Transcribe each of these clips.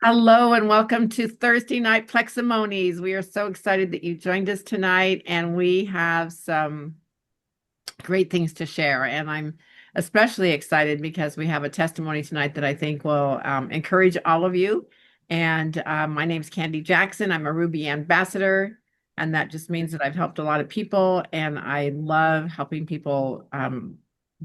Hello and welcome to Thursday Night Pleximonies. We are so excited that you joined us tonight, and we have some great things to share. And I'm especially excited because we have a testimony tonight that I think will encourage all of you. And my name's Candy Jackson. I'm a Ruby ambassador, and that just means that I've helped a lot of people, and I love helping people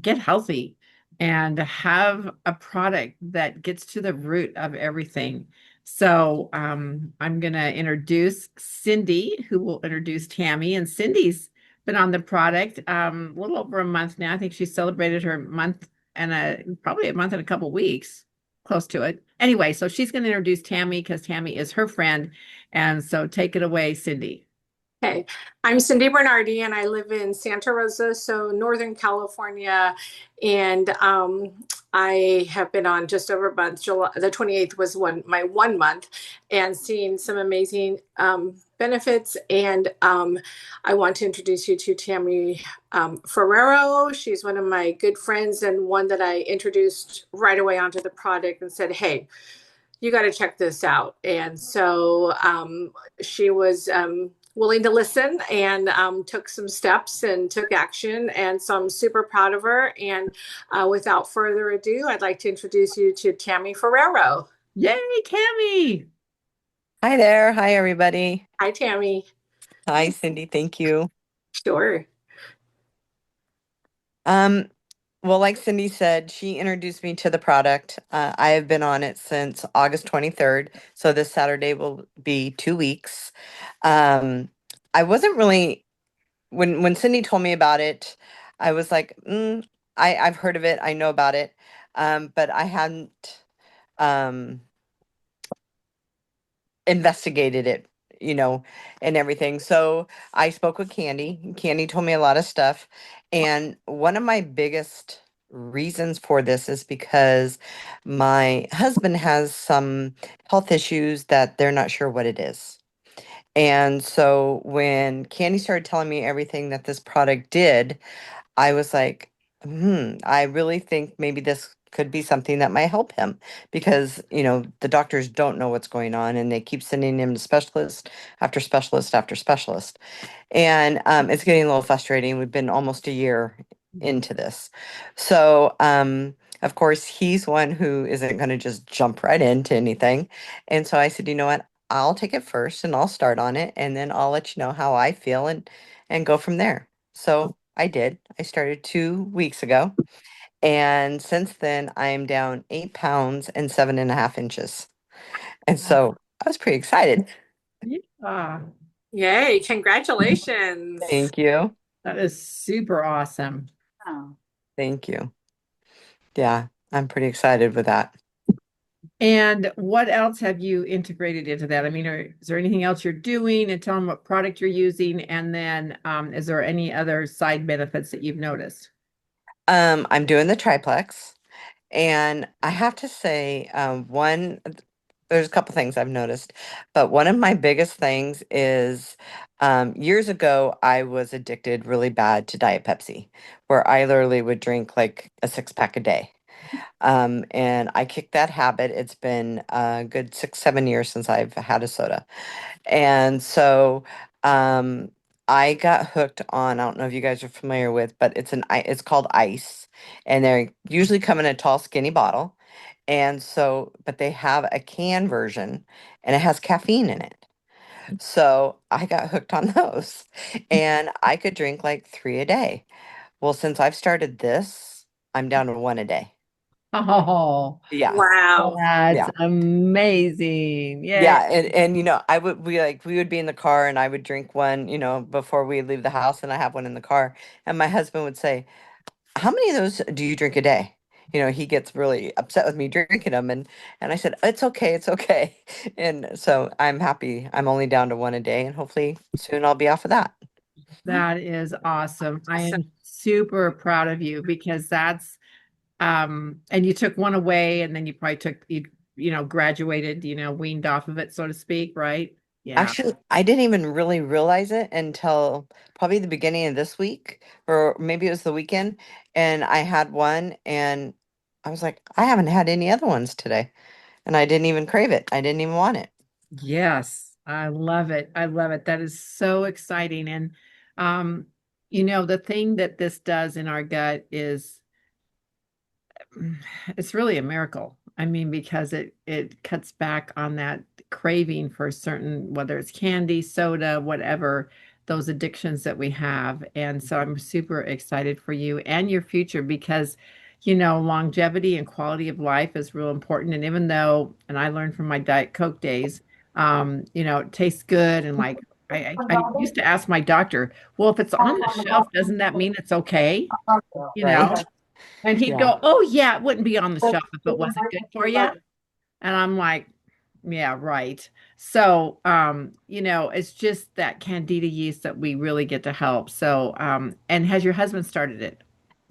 get healthy and have a product that gets to the root of everything. So I'm going to introduce Cindy, who will introduce Tammy. And Cindy's been on the product a little over a month now. I think she celebrated her month and probably a month and a couple weeks, close to it. Anyway, so she's going to introduce Tammy because Tammy is her friend. And so take it away, Cindy. Hey, I'm Cindy Bernardi and I live in Santa Rosa, so Northern California. And I have been on just over a month. July, the 28th was my 1 month, and seen some amazing benefits. And I want to introduce you to Tammy Ferrero. She's one of my good friends and one that I introduced right away onto the product and said, hey, you got to check this out. And so she was willing to listen and took some steps and took action. And so I'm super proud of her. And without further ado, I'd like to introduce you to Tammy Ferrero. Yay, Tammy! Hi there. Hi, everybody. Hi, Tammy. Hi, Cindy. Thank you. Sure. Um, well, like Cindy said, she introduced me to the product. I have been on it since August 23rd, so this Saturday will be 2 weeks. I wasn't really when Cindy told me about it, I was like, I've heard of it, I know about it, but I hadn't um investigated it, you know, and everything. So I spoke with Candy. Candy told me a lot of stuff. And one of my biggest reasons for this is because my husband has some health issues that they're not sure what it is. And so when Candy started telling me everything that this product did, I was like, I really think maybe this could be something that might help him because, the doctors don't know what's going on and they keep sending him to specialist after specialist after specialist. And it's getting a little frustrating. We've been almost a year into this. So, of course, he's one who isn't going to just jump right into anything. And so I said, you know what? I'll take it first and I'll start on it and then I'll let you know how I feel and go from there. So I did. I started 2 weeks ago. And since then, I am down 8 pounds and 7.5 inches. And so I was pretty excited. Yeah, Yay. Congratulations. Thank you. that is super awesome. Oh. Thank you. Yeah, I'm pretty excited with that. And what else have you integrated into that? I mean, is there anything else you're doing, and tell them what product you're using? And then is there any other side benefits that you've noticed? I'm doing the TriPlex. And I have to say, there's a couple things I've noticed, but one of my biggest things is years ago, I was addicted really bad to Diet Pepsi, where I literally would drink like a 6 pack a day. And I kicked that habit. It's been a good 6, 7 years since I've had a soda. And so I got hooked on, I don't know if you guys are familiar with, but it's called Ice. And they usually come in a tall, skinny bottle. And so, but they have a can version and it has caffeine in it. So I got hooked on those. And I could drink like 3 a day. Well, since I've started this, I'm down to one a day. Oh, Yeah. Wow. that's Yeah. amazing. Yay. Yeah, and we would be in the car and I would drink one, before we leave the house and I have one in the car. And my husband would say, "How many of those do you drink a day?" He gets really upset with me drinking them and I said, "It's okay, it's okay." And so I'm happy. I'm only down to one a day and hopefully soon I'll be off of that. That is awesome. I Awesome. am super proud of you because that's and you took one away and then you probably graduated, weaned off of it, so to speak, right? Yeah. Actually, I didn't even really realize it until probably the beginning of this week, or maybe it was the weekend, and I had one and I was like, I haven't had any other ones today. and I didn't even crave it. I didn't even want it. Yes, I love it. I love it. That is so exciting. And, um, the thing that this does in our gut is it's really a miracle. I mean, because it cuts back on that craving for certain, whether it's candy, soda, whatever, those addictions that we have. And so I'm super excited for you and your future because, longevity and quality of life is real important. And even though, and I learned from my Diet Coke days, it tastes good and like I used to ask my doctor, well, if it's on the shelf, doesn't that mean it's okay? You Right. know? And he'd Yeah. go, "Oh yeah, it wouldn't be on the shelf if it wasn't good for you." And I'm like, "Yeah, right." So, it's just that candida yeast that we really get to help. So, and has your husband started it?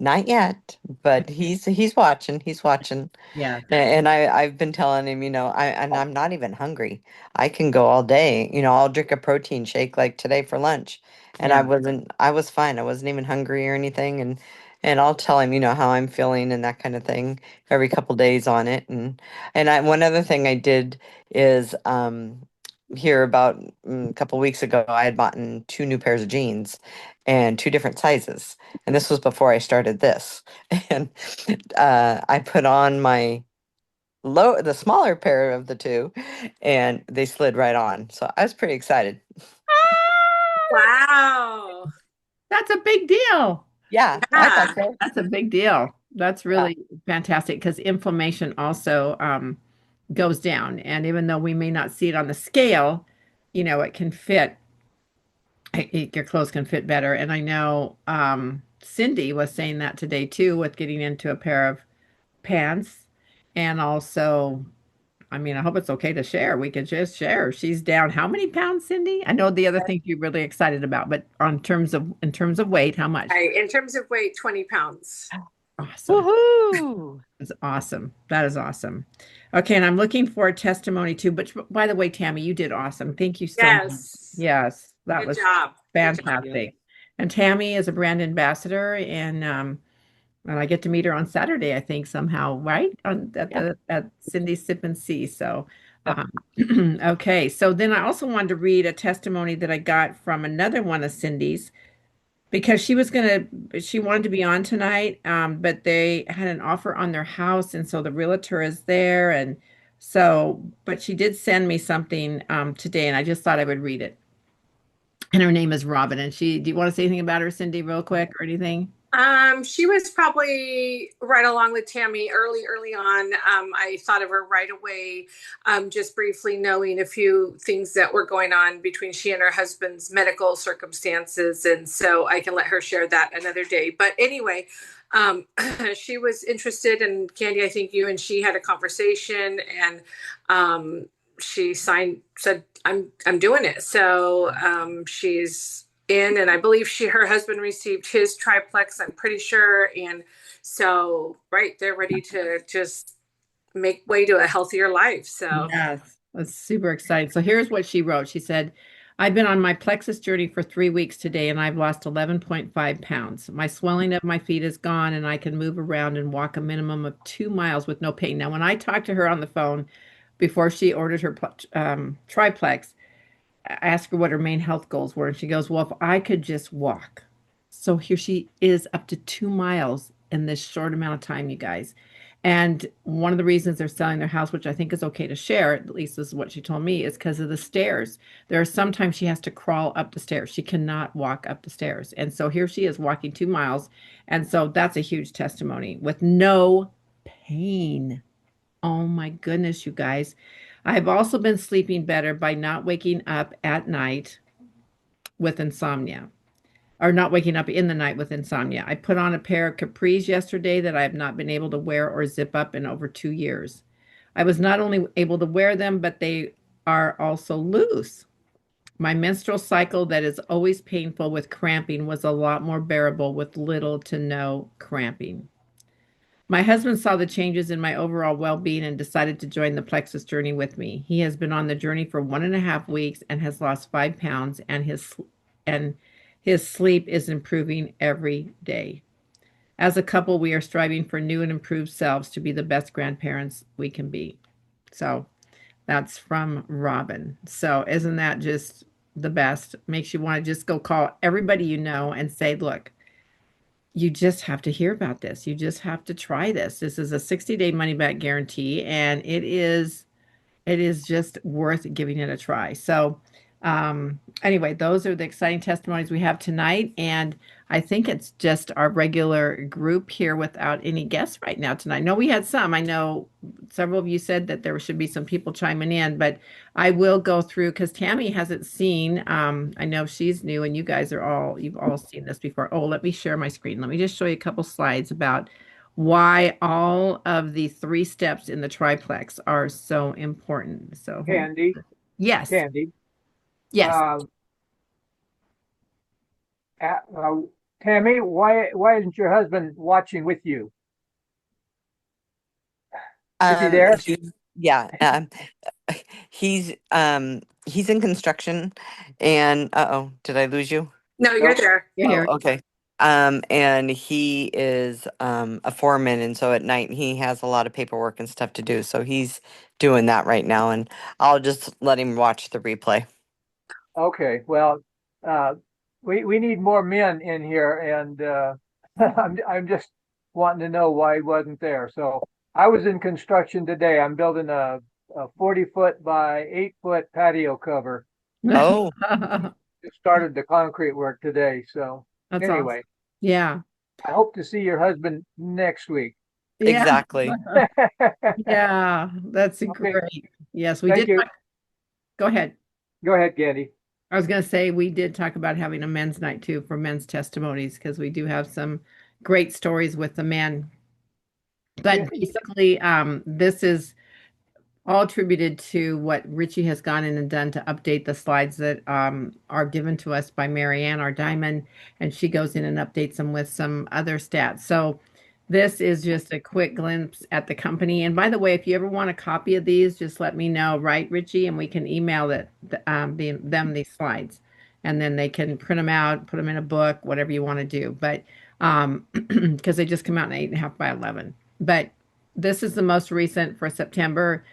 Not yet, but he's watching. He's watching. Yeah. And I've been telling him, I'm not even hungry. I can go all day. I'll drink a protein shake like today for lunch. And Yeah. I was fine. I wasn't even hungry or anything. And I'll tell him, how I'm feeling and that kind of thing every couple days on it. One other thing I did is here about a couple weeks ago, I had bought in two new pairs of jeans and two different sizes. And this was before I started this. And I put on the smaller pair of the two, and they slid right on. So I was pretty excited. Wow. That's a big deal. Yeah, I thought Yeah. so. That's a big deal. That's Yeah. really fantastic because inflammation also goes down. And even though we may not see it on the scale, it can fit your clothes can fit better. And I know Cindy was saying that today too, with getting into a pair of pants. And also, I mean, I hope it's okay to share. We could just share. She's down how many pounds, Cindy? I know the other thing you're really excited about, but in terms of weight, how much? In terms of weight, 20 pounds. Awesome. Woohoo! That's awesome. That is awesome. Okay, and I'm looking for a testimony too. But by the way, Tammy, you did awesome. Thank you so much. Yes. Yes, that Good was job. Good job. fantastic. And Tammy is a brand ambassador, and I get to meet her on Saturday, I think somehow, right? Yep. At Cindy's Sip and See. So, Yep. okay. So then I also wanted to read a testimony that I got from another one of Cindy's because she wanted to be on tonight, but they had an offer on their house, and so the realtor is there, and so, but she did send me something today, and I just thought I would read it. And her name is Robin, and do you want to say anything about her, Cindy, real quick, or anything? She was probably right along with Tammy early on. I thought of her right away, just briefly knowing a few things that were going on between she and her husband's medical circumstances. And so I can let her share that another day. But anyway, um, she was interested in Candy. I think you and she had a conversation and, she said, I'm doing it. So, she's in, and I believe her husband received his TriPlex, I'm pretty sure. And so, right, they're ready to just make way to a healthier life. So, Yes, that's super exciting. So here's what she wrote. She said, I've been on my plexus journey for 3 weeks today, and I've lost 11.5 pounds. My swelling of my feet is gone, and I can move around and walk a minimum of 2 miles with no pain. Now, when I talked to her on the phone before she ordered her triplex, I asked her what her main health goals were, and she goes, well, if I could just walk. So here she is up to 2 miles in this short amount of time, you guys. And one of the reasons they're selling their house, which I think is okay to share, at least this is what she told me, is because of the stairs. There are sometimes she has to crawl up the stairs. She cannot walk up the stairs. And so here she is walking 2 miles. And so that's a huge testimony with no pain. Oh my goodness, you guys. I've also been sleeping better by not waking up at night with insomnia or not waking up in the night with insomnia. I put on a pair of capris yesterday that I have not been able to wear or zip up in over 2 years. I was not only able to wear them, but they are also loose. My menstrual cycle, that is always painful with cramping, was a lot more bearable with little to no cramping. My husband saw the changes in my overall well being and decided to join the Plexus journey with me. He has been on the journey for 1.5 weeks and has lost 5 pounds, and his sleep is improving every day. As a couple, we are striving for new and improved selves to be the best grandparents we can be. So that's from Robin. So isn't that just the best? Makes you want to just go call everybody you know and say, look, you just have to hear about this. You just have to try this. This is a 60-day money back guarantee, and it is just worth giving it a try. So, anyway, those are the exciting testimonies we have tonight. And I think it's just our regular group here without any guests right now tonight. No, we had some. I know several of you said that there should be some people chiming in, but I will go through because Tammy hasn't seen. I know she's new, and you've all seen this before. Oh, let me share my screen. Let me just show you a couple slides about why all of the three steps in the triplex are so important. So, Candy, yes, Candy. yes. Uh, uh, uh, Tammy, why isn't your husband watching with you? Is he there? Yeah, he's in construction, and uh-oh, did I lose you? No, you're Nope. there. You're Oh, here. okay. And he is a foreman, and so at night he has a lot of paperwork and stuff to do. So he's doing that right now, and I'll just let him watch the replay. Okay. Well, uh, we need more men in here, and I'm just wanting to know why he wasn't there. So I was in construction today. I'm building a 40-foot by 8-foot patio cover. Oh, Just started the concrete work today. So That's awesome. anyway, Yeah. I hope to see your husband next week. Yeah. exactly. Yeah. That's Okay. great. Yes, we Thank did. you. Go ahead. Go ahead, Candy. I was going to say we did talk about having a men's night too for men's testimonies because we do have some great stories with the men. Yeah. But basically, this is all attributed to what Richie has gone in and done to update the slides that are given to us by Marianne, our diamond, and she goes in and updates them with some other stats. So this is just a quick glimpse at the company. And by the way, if you ever want a copy of these, just let me know, right, Richie? And we can email them these slides. And then they can print them out, put them in a book, whatever you want to do. But because they just come out in 8.5 by 11. But this is the most recent for September.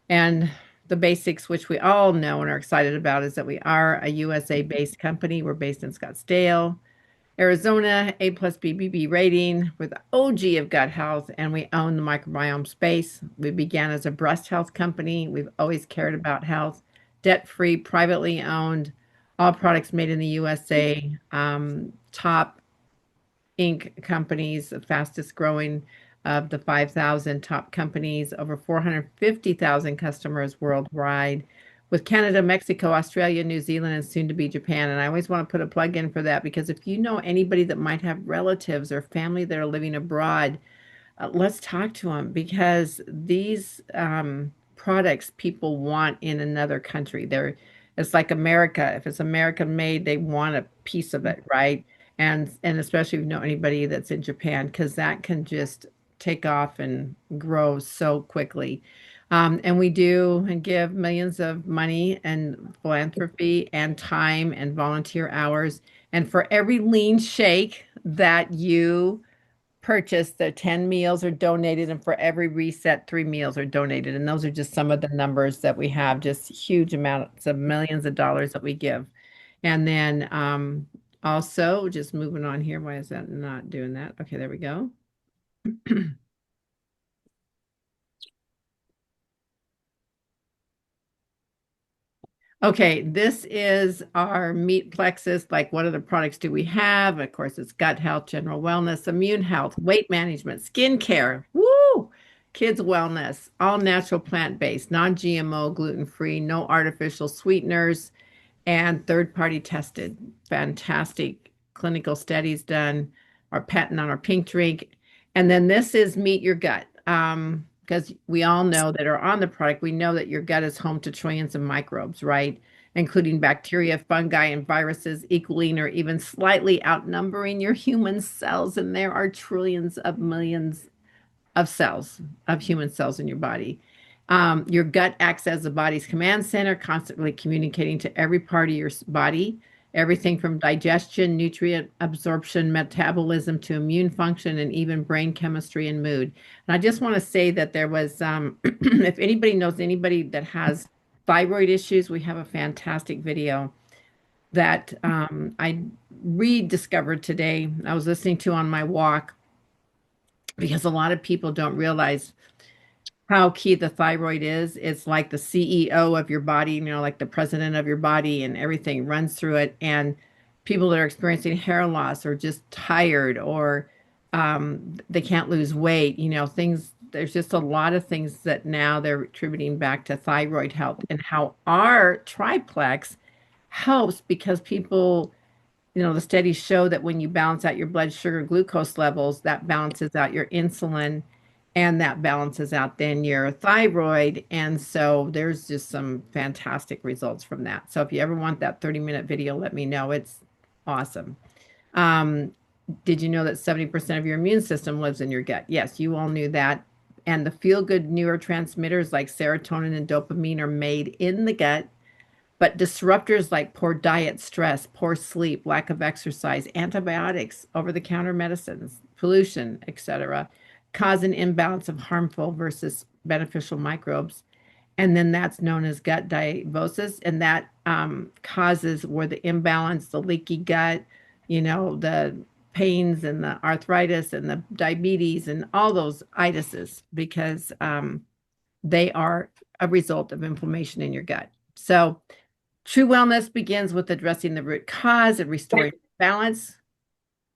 And the basics, which we all know and are excited about, is that we are a USA based company. We're based in Scottsdale, Arizona, A plus BBB rating. We're the OG of gut health, and we own the microbiome space. We began as a breast health company. We've always cared about health, debt free, privately owned, all products made in the USA. Top Inc. companies, the fastest growing of the 5,000 top companies, over 450,000 customers worldwide, with Canada, Mexico, Australia, New Zealand, and soon to be Japan. And I always want to put a plug in for that because if you know anybody that might have relatives or family that are living abroad, let's talk to them because these products people want in another country. It's like America. If it's American made, they want a piece of it, right? And especially if you know anybody that's in Japan, because that can just take off and grow so quickly. And we do and give millions of money and philanthropy and time and volunteer hours. And for every lean shake that you purchase, the 10 meals are donated, and for every reset, 3 meals are donated. And those are just some of the numbers that we have, just huge amounts of millions of dollars that we give. And then also, just moving on here. Why is that not doing that? Okay, there we go. Okay, this is our meat plexus. Like, what other products do we have? Of course, it's gut health, general wellness, immune health, weight management, skincare, woo, kids wellness, all natural plant-based, non-GMO, gluten-free, no artificial sweeteners, and third-party tested. Fantastic clinical studies done, our patent on our pink drink. And then this is Meet Your Gut. Because we all know that are on the product, we know that your gut is home to trillions of microbes, right? Including bacteria, fungi, and viruses, equaling or even slightly outnumbering your human cells. And there are trillions of millions of cells, of human cells in your body. Your gut acts as the body's command center, constantly communicating to every part of your body everything from digestion, nutrient absorption, metabolism to immune function, and even brain chemistry and mood. And I just want to say that there was, if anybody knows anybody that has thyroid issues, we have a fantastic video that I rediscovered today. I was listening to on my walk because a lot of people don't realize how key the thyroid is. It's like the CEO of your body, like the president of your body, and everything runs through it. And people that are experiencing hair loss or just tired or they can't lose weight, things, there's just a lot of things that now they're attributing back to thyroid health and how our TriPlex helps because people, the studies show that when you balance out your blood sugar glucose levels, that balances out your insulin and that balances out then your thyroid. And so there's just some fantastic results from that. So if you ever want that 30-minute video, let me know. It's awesome. Um, did you know that 70% of your immune system lives in your gut? Yes, you all knew that. And the feel-good neurotransmitters like serotonin and dopamine are made in the gut. But disruptors like poor diet, stress, poor sleep, lack of exercise, antibiotics, over-the-counter medicines, pollution, etc., cause an imbalance of harmful versus beneficial microbes. And then that's known as gut dysbiosis. And that causes where the imbalance, the leaky gut, the pains and the arthritis and the diabetes and all those itises because they are a result of inflammation in your gut. So true wellness begins with addressing the root cause and restoring balance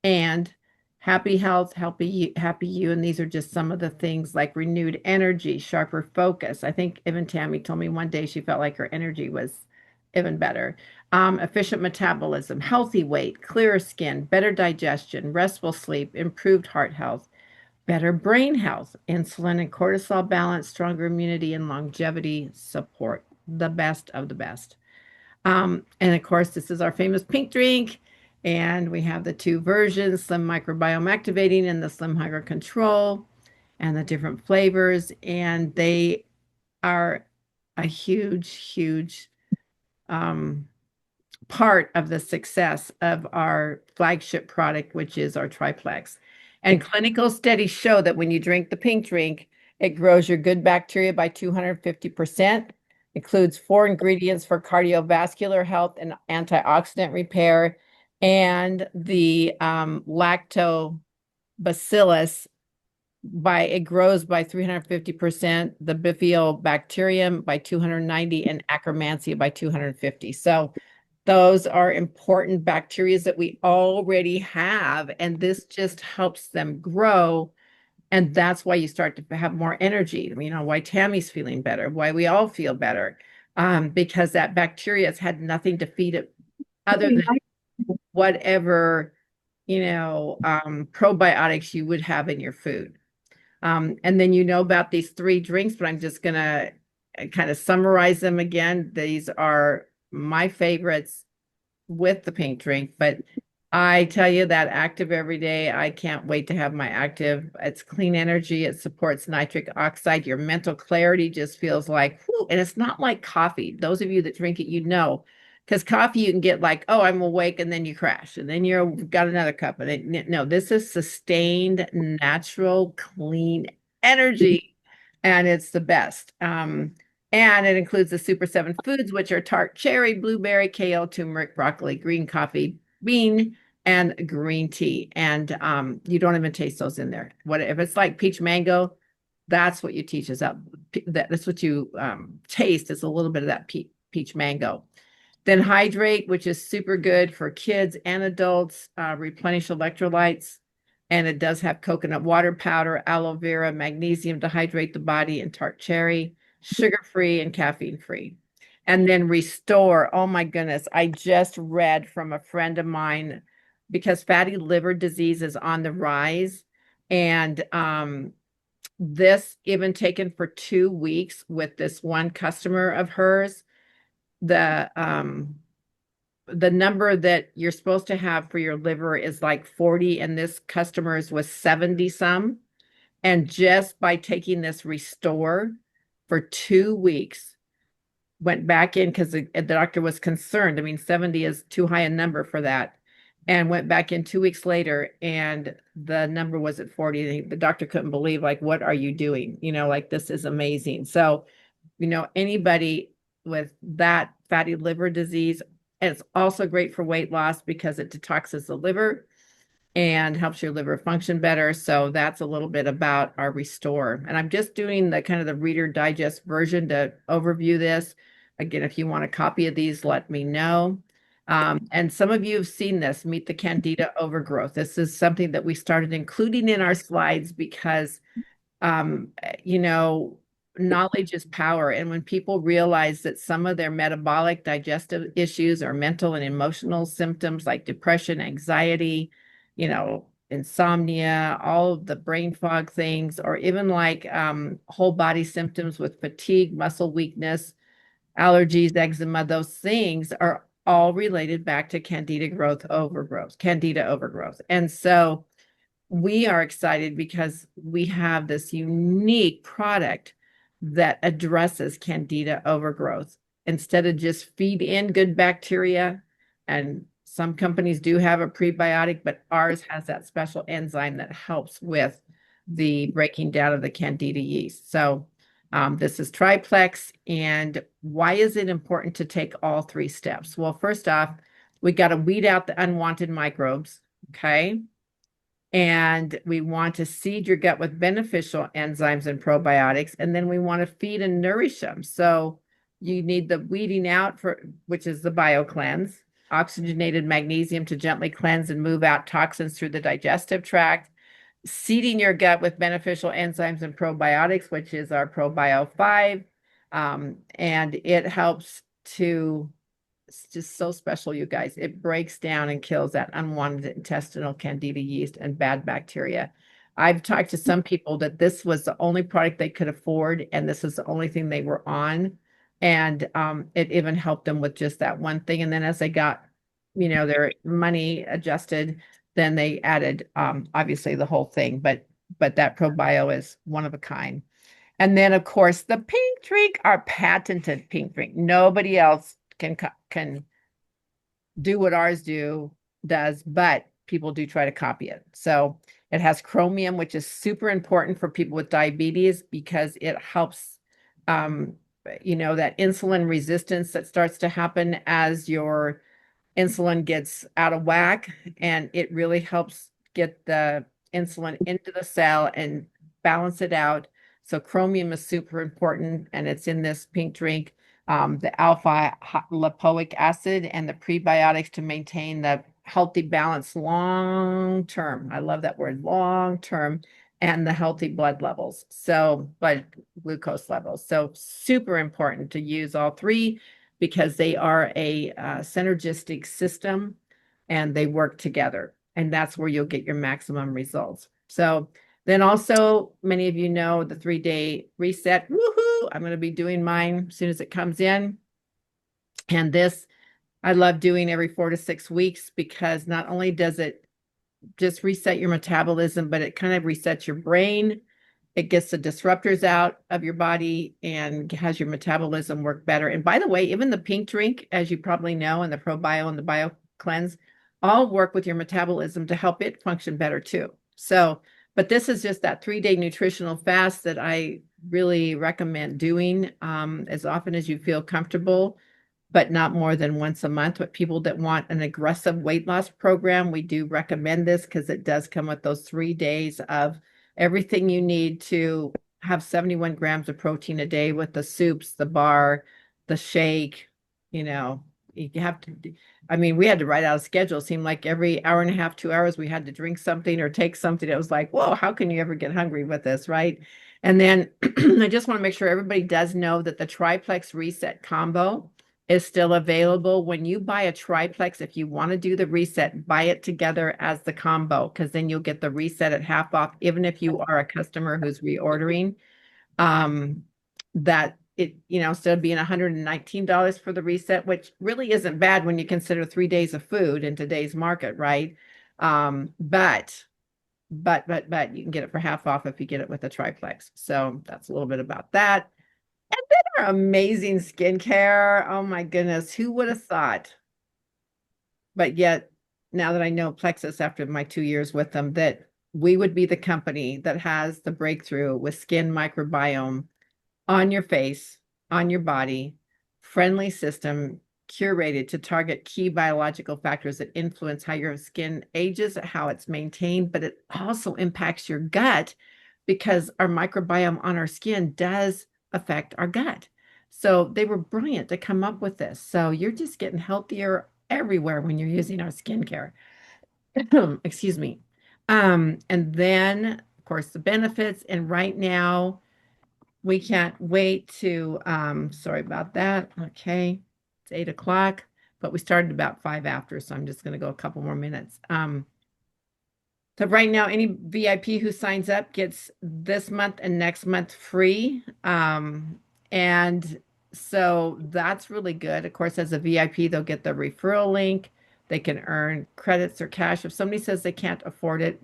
and happy health, happy you. And these are just some of the things like renewed energy, sharper focus. I think even Tammy told me one day she felt like her energy was even better. Efficient metabolism, healthy weight, clearer skin, better digestion, restful sleep, improved heart health, better brain health, insulin and cortisol balance, stronger immunity, and longevity support. The best of the best. And of course, this is our famous pink drink. And we have the two versions, Slim Microbiome Activating and the Slim Hunger Control, and the different flavors. And they are a huge, huge part of the success of our flagship product, which is our TriPlex. And clinical studies show that when you drink the pink drink, it grows your good bacteria by 250%, includes 4 ingredients for cardiovascular health and antioxidant repair, and the lactobacillus it grows by 350%, the bifidobacterium by 290, and Akkermansia by 250. So those are important bacteria that we already have, and this just helps them grow. And that's why you start to have more energy. Why Tammy's feeling better, why we all feel better, because that bacteria has had nothing to feed it other than whatever, probiotics you would have in your food. And then about these 3 drinks, but I'm just going to kind of summarize them again. These are my favorites with the pink drink, but I tell you that active every day, I can't wait to have my active. It's clean energy. It supports nitric oxide. Your mental clarity just feels like, whew, and it's not like coffee. Those of you that drink it, because coffee you can get like, oh, I'm awake, and then you crash, and then you've got another cup. And no, this is sustained, natural, clean energy, and it's the best. And it includes the Super 7 foods, which are tart cherry, blueberry, kale, turmeric, broccoli, green coffee, bean, and green tea. And you don't even taste those in there. If it's like peach mango, that's what you teach us up. That's what you taste is a little bit of that peach mango. Then hydrate, which is super good for kids and adults, replenish electrolytes. And it does have coconut water powder, aloe vera, magnesium to hydrate the body, and tart cherry, sugar-free and caffeine-free. And then restore. Oh my goodness. I just read from a friend of mine because fatty liver disease is on the rise. And this, even taken for 2 weeks with this one customer of hers, the number that you're supposed to have for your liver is like 40, and this customer's was 70 some. And just by taking this restore for 2 weeks, went back in because the doctor was concerned. I mean, 70 is too high a number for that. And went back in 2 weeks later, and the number was at 40. The doctor couldn't believe, like, what are you doing? Like, this is amazing. So, anybody with that fatty liver disease, it's also great for weight loss because it detoxes the liver and helps your liver function better. So that's a little bit about our restore. And I'm just doing the kind of the Reader Digest version to overview this. Again, if you want a copy of these, let me know. And some of you have seen this, Meet the Candida Overgrowth. This is something that we started including in our slides because um, you know, knowledge is power. And when people realize that some of their metabolic digestive issues or mental and emotional symptoms like depression, anxiety, insomnia, all of the brain fog things, or even like whole body symptoms with fatigue, muscle weakness, allergies, eczema, those things are all related back to candida overgrowth. And so we are excited because we have this unique product that addresses candida overgrowth instead of just feed in good bacteria. And some companies do have a prebiotic, but ours has that special enzyme that helps with the breaking down of the candida yeast. So this is TriPlex. And why is it important to take all 3 steps? Well, first off, we got to weed out the unwanted microbes. Okay. And we want to seed your gut with beneficial enzymes and probiotics. And then we want to feed and nourish them. So you need the weeding out which is the BioCleanse, oxygenated magnesium to gently cleanse and move out toxins through the digestive tract, seeding your gut with beneficial enzymes and probiotics, which is our ProBio 5. And it helps to it's just so special, you guys. It breaks down and kills that unwanted intestinal candida yeast and bad bacteria. I've talked to some people that this was the only product they could afford, and this is the only thing they were on. And it even helped them with just that one thing. And then as they got, their money adjusted, then they added obviously the whole thing. But that ProBio is one of a kind. And then, of course, the pink drink, our patented pink drink. Nobody else can do what ours does, but people do try to copy it. So it has chromium, which is super important for people with diabetes because it helps, that insulin resistance that starts to happen as your insulin gets out of whack, and it really helps get the insulin into the cell and balance it out. So chromium is super important, and it's in this pink drink. The alpha lipoic acid and the prebiotics to maintain the healthy balance long term. I love that word, long term, and the healthy blood levels. So, blood glucose levels. So super important to use all 3 because they are a synergistic system and they work together. And that's where you'll get your maximum results. So then also, many of you know the 3-day reset. Woohoo! I'm going to be doing mine as soon as it comes in. And this, I love doing every 4 to 6 weeks because not only does it just reset your metabolism, but it kind of resets your brain. It gets the disruptors out of your body and has your metabolism work better. And by the way, even the pink drink, as you probably know, and the ProBio and the BioCleanse all work with your metabolism to help it function better too. So, but this is just that 3-day nutritional fast that I really recommend doing as often as you feel comfortable, but not more than once a month. But people that want an aggressive weight loss program, we do recommend this because it does come with those 3 days of everything you need to have 71 grams of protein a day with the soups, the bar, the shake. You have to, we had to write out a schedule. It seemed like every hour and a half, 2 hours, we had to drink something or take something. It was like, whoa, how can you ever get hungry with this, right? And then I just want to make sure everybody does know that the TriPlex Reset combo is still available. When you buy a TriPlex, if you want to do the reset, buy it together as the combo, because then you'll get the reset at half off, even if you are a customer who's reordering. That it, instead of being $119 for the reset, which really isn't bad when you consider 3 days of food in today's market, right? But you can get it for half off if you get it with a TriPlex. So that's a little bit about that. And then amazing skincare. Oh my goodness, who would have thought? But yet, now that I know Plexus after my 2 years with them, that we would be the company that has the breakthrough with skin microbiome on your face, on your body, friendly system curated to target key biological factors that influence how your skin ages, how it's maintained, but it also impacts your gut because our microbiome on our skin does affect our gut. So they were brilliant to come up with this. So you're just getting healthier everywhere when you're using our skincare. Excuse me. And then, of course, the benefits. And right now, we can't wait to, sorry about that. Okay. It's 8 o'clock, but we started about 5 after, so I'm just going to go a couple more minutes. So right now, any VIP who signs up gets this month and next month free. And so that's really good. Of course, as a VIP, they'll get the referral link. They can earn credits or cash. If somebody says they can't afford it,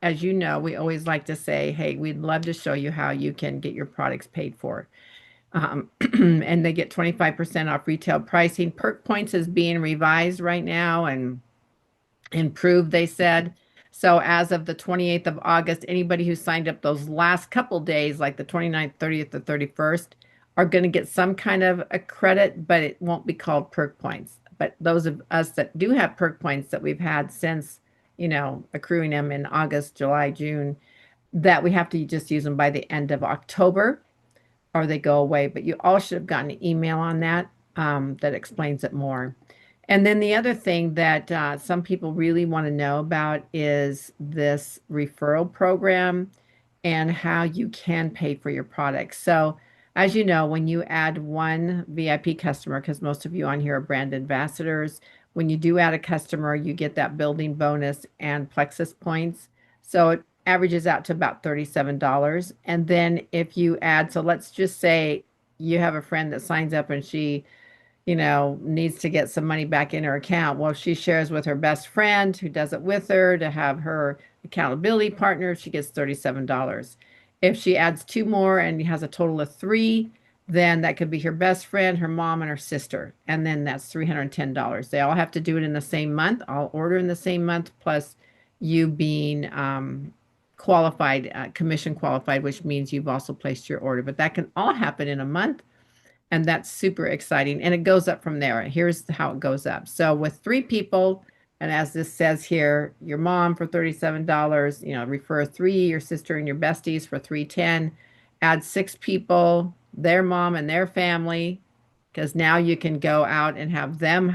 as you know, we always like to say, hey, we'd love to show you how you can get your products paid for. And they get 25% off retail pricing. Perk Points is being revised right now and improved, they said. So as of the 28th of August, anybody who signed up those last couple days, like the 29th, 30th, or 31st, are going to get some kind of a credit, but it won't be called perk points. But those of us that do have perk points that we've had since, accruing them in August, July, June, that we have to just use them by the end of October or they go away. But you all should have gotten an email on that that explains it more. And then the other thing that some people really want to know about is this referral program and how you can pay for your products. So, as you know, when you add one VIP customer, because most of you on here are brand ambassadors, when you do add a customer, you get that building bonus and Plexus points. So it averages out to about $37. And then if you add, so let's just say you have a friend that signs up and she needs to get some money back in her account. Well, she shares with her best friend who does it with her to have her accountability partner. She gets $37. If she adds two more and has a total of three, then that could be her best friend, her mom, and her sister. And then that's $310. They all have to do it in the same month. I'll order in the same month, plus you being qualified, commission qualified, which means you've also placed your order. But that can all happen in a month. And that's super exciting. And it goes up from there. Here's how it goes up. So with three people, and as this says here, your mom for $37, refer three, your sister and your besties for $310. Add six people, their mom and their family, because now you can go out and have them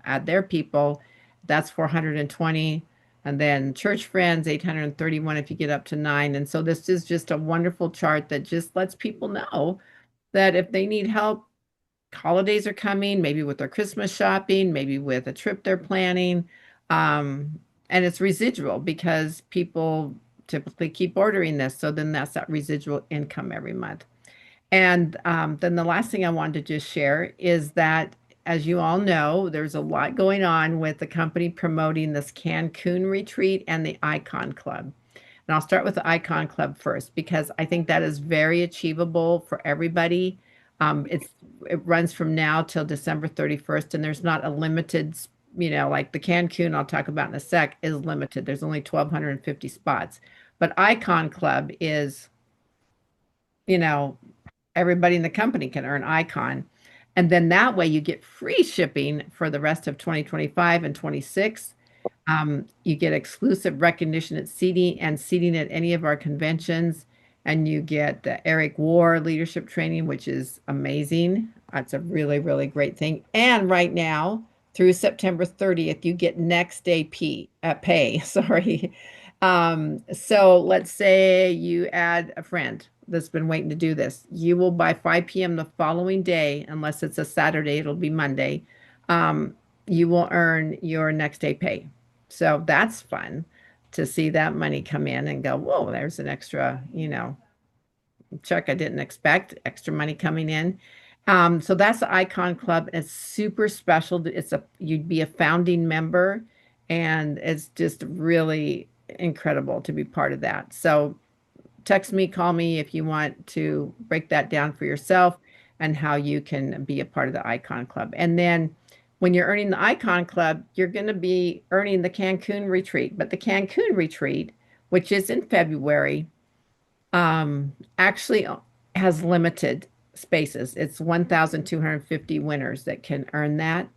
add their people. That's 420. And then church friends, 831 if you get up to nine. And so this is just a wonderful chart that just lets people know that if they need help, holidays are coming, maybe with their Christmas shopping, maybe with a trip they're planning. And it's residual because people typically keep ordering this. So then that's that residual income every month. And then the last thing I wanted to just share is that, as you all know, there's a lot going on with the company promoting this Cancun retreat and the Icon Club. And I'll start with the Icon Club first because I think that is very achievable for everybody. It runs from now till December 31st, and there's not a limited, like the Cancun I'll talk about in a sec is limited. There's only 1,250 spots. But Icon Club is, you know, everybody in the company can earn Icon. And then that way you get free shipping for the rest of 2025 and 26. You get exclusive recognition at seating at any of our conventions, and you get the Eric War leadership training, which is amazing. That's a really, really great thing. And right now, through September 30th, you get next day pay. Sorry. So let's say you add a friend that's been waiting to do this. You will by 5 p.m. the following day, unless it's a Saturday, it'll be Monday. You will earn your next day pay. So that's fun to see that money come in and go, whoa, there's an extra, check I didn't expect, extra money coming in. So that's the Icon Club. It's super special. You'd be a founding member, and it's just really incredible to be part of that. So text me, call me if you want to break that down for yourself. and how you can be a part of the Icon Club. And then when you're earning the Icon Club, you're going to be earning the Cancun retreat. But the Cancun retreat, which is in February, actually has limited spaces. It's 1,250 winners that can earn that.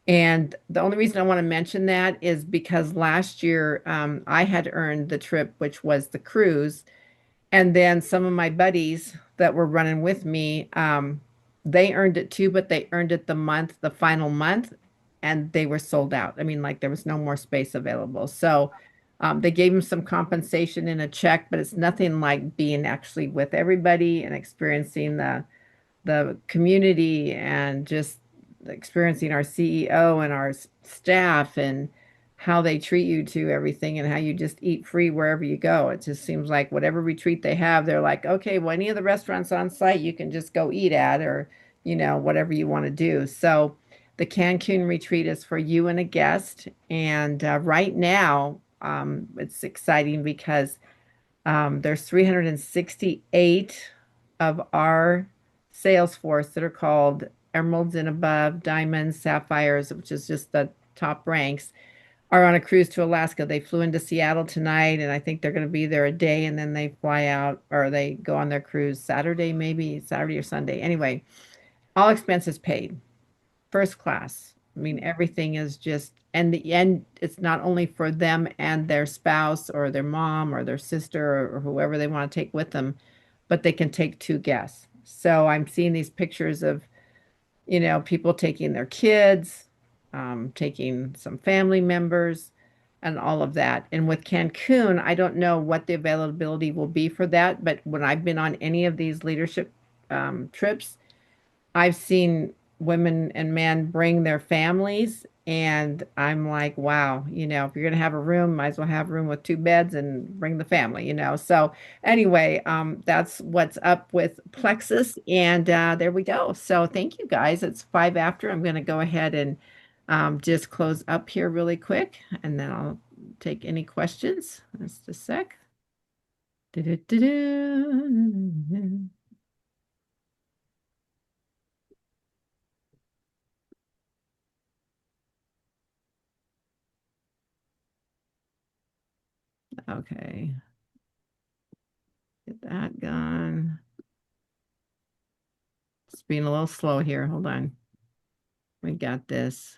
And the only reason I want to mention that is because last year I had earned the trip, which was the cruise. And then some of my buddies that were running with me, they earned it too, but they earned it the final month, and they were sold out. I mean, like there was no more space available. So they gave them some compensation in a check, but it's nothing like being actually with everybody and experiencing the community and just experiencing our CEO and our staff and how they treat you to everything and how you just eat free wherever you go. It just seems like whatever retreat they have, they're like, okay, well, any of the restaurants on site you can just go eat at or, whatever you want to do. So the Cancun retreat is for you and a guest. And right now, it's exciting because there's 368 of our sales force that are called emeralds and above, diamonds, sapphires, which is just the top ranks, are on a cruise to Alaska. They flew into Seattle tonight, and I think they're going to be there a day, and then they fly out or they go on their cruise Saturday, maybe Saturday or Sunday. Anyway, all expenses paid, first class. I mean, everything is just, and the end, it's not only for them and their spouse or their mom or their sister or whoever they want to take with them, but they can take two guests. So I'm seeing these pictures of, people taking their kids, taking some family members, and all of that. And with Cancun, I don't know what the availability will be for that, but when I've been on any of these leadership trips, I've seen women and men bring their families, and I'm like, wow, if you're gonna have a room, might as well have a room with two beds and bring the family. So anyway, that's what's up with Plexus, and there we go. So thank you guys. It's 5 after. I'm gonna go ahead and just close up here really quick, and then I'll take any questions. Just a sec. Du-du-du-du. Okay. Get that gone. It's being a little slow here. Hold on. We got this.